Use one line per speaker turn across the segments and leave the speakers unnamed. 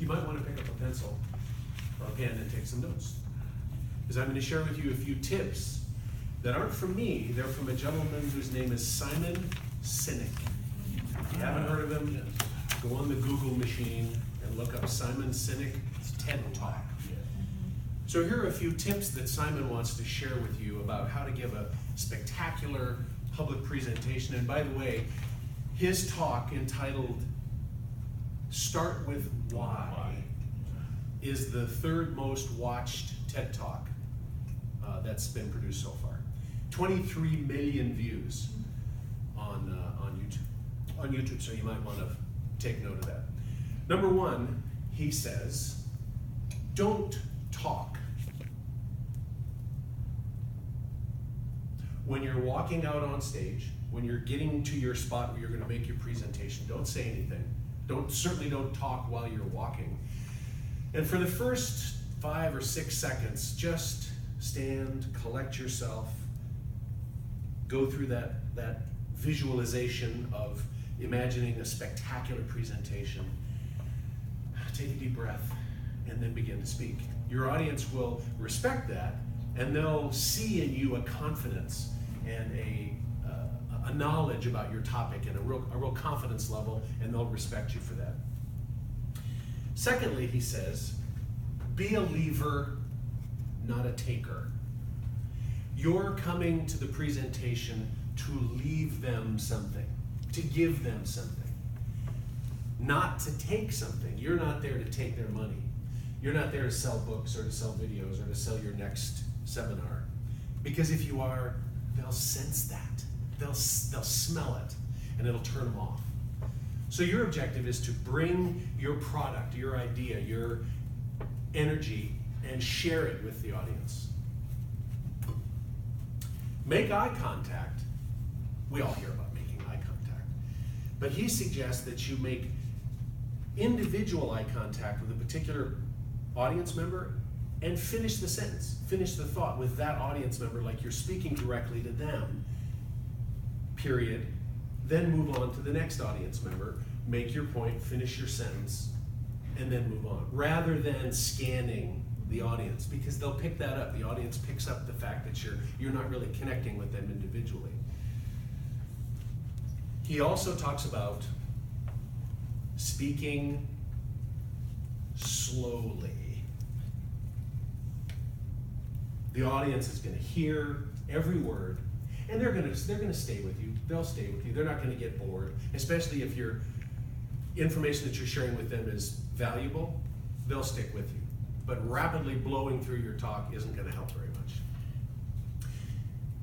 you might want to pick up a pencil or a pen and take some notes. Because I'm going to share with you a few tips that aren't from me, they're from a gentleman whose name is Simon Sinek. If you haven't heard of him, go on the Google machine and look up Simon Sinek's TED Talk. So here are a few tips that Simon wants to share with you about how to give a spectacular public presentation. And by the way, his talk entitled Start With Why is the third most watched TED Talk that's been produced so far. 23 million views on YouTube, so you might want to take note of that. Number one, he says, don't talk. When you're walking out on stage, when you're getting to your spot where you're going to make your presentation, don't say anything. Certainly don't talk while you're walking. And for the first 5 or 6 seconds, just stand, collect yourself, go through that visualization of imagining a spectacular presentation. Take a deep breath and then begin to speak. Your audience will respect that, and they'll see in you a confidence and a knowledge about your topic and a real confidence level, and they'll respect you for that. Secondly, he says, be a leaver, not a taker. You're coming to the presentation to leave them something, to give them something, not to take something. You're not there to take their money. You're not there to sell books or to sell videos or to sell your next seminar. Because if you are, they'll sense that. They'll smell it, and it'll turn them off. So your objective is to bring your product, your idea, your energy, and share it with the audience. Make eye contact. We all hear about making eye contact. But he suggests that you make individual eye contact with a particular audience member and finish the sentence, finish the thought with that audience member like you're speaking directly to them, period. Then move on to the next audience member, make your point, finish your sentence, and then move on. Rather than scanning the audience, because they'll pick that up. The audience picks up the fact that you're not really connecting with them individually. He also talks about speaking slowly. The audience is going to hear every word, and they're going to stay with you. They'll stay with you. They're not going to get bored, especially if your information that you're sharing with them is valuable. They'll stick with you. But rapidly blowing through your talk isn't going to help very much.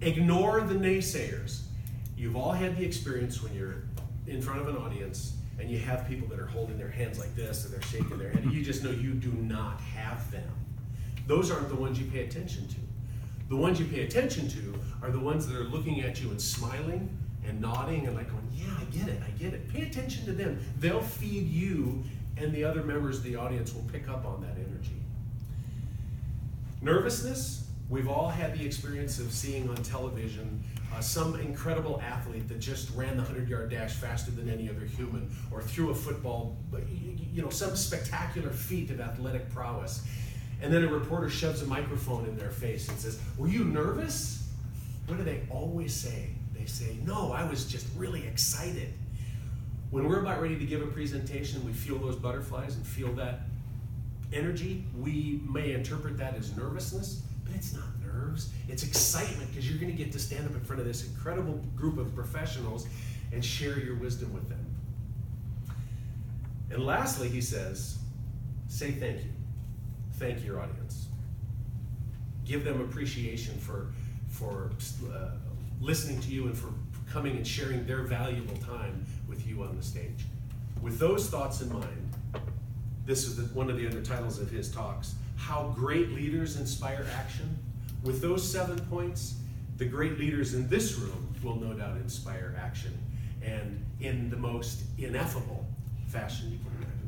Ignore the naysayers. You've all had the experience when you're in front of an audience and you have people that are holding their hands like this and they're shaking their head. You just know you do not have them. Those aren't the ones you pay attention to. The ones you pay attention to are the ones that are looking at you and smiling and nodding and like going, yeah, I get it. Pay attention to them. They'll feed you, and the other members of the audience will pick up on that energy. Nervousness, we've all had the experience of seeing on television some incredible athlete that just ran the 100-yard dash faster than any other human, or threw a football, some spectacular feat of athletic prowess. And then a reporter shoves a microphone in their face and says, were you nervous? What do they always say? They say, no, I was just really excited. When we're about ready to give a presentation, we feel those butterflies and feel that energy. We may interpret that as nervousness, but it's not nerves. It's excitement, because you're going to get to stand up in front of this incredible group of professionals and share your wisdom with them. And lastly, he says, say thank you. Thank your audience. Give them appreciation for listening to you and for coming and sharing their valuable time with you on the stage. With those thoughts in mind, this is one of the other titles of his talks, How Great Leaders Inspire Action. With those 7 points, the great leaders in this room will no doubt inspire action, and in the most ineffable fashion you can imagine.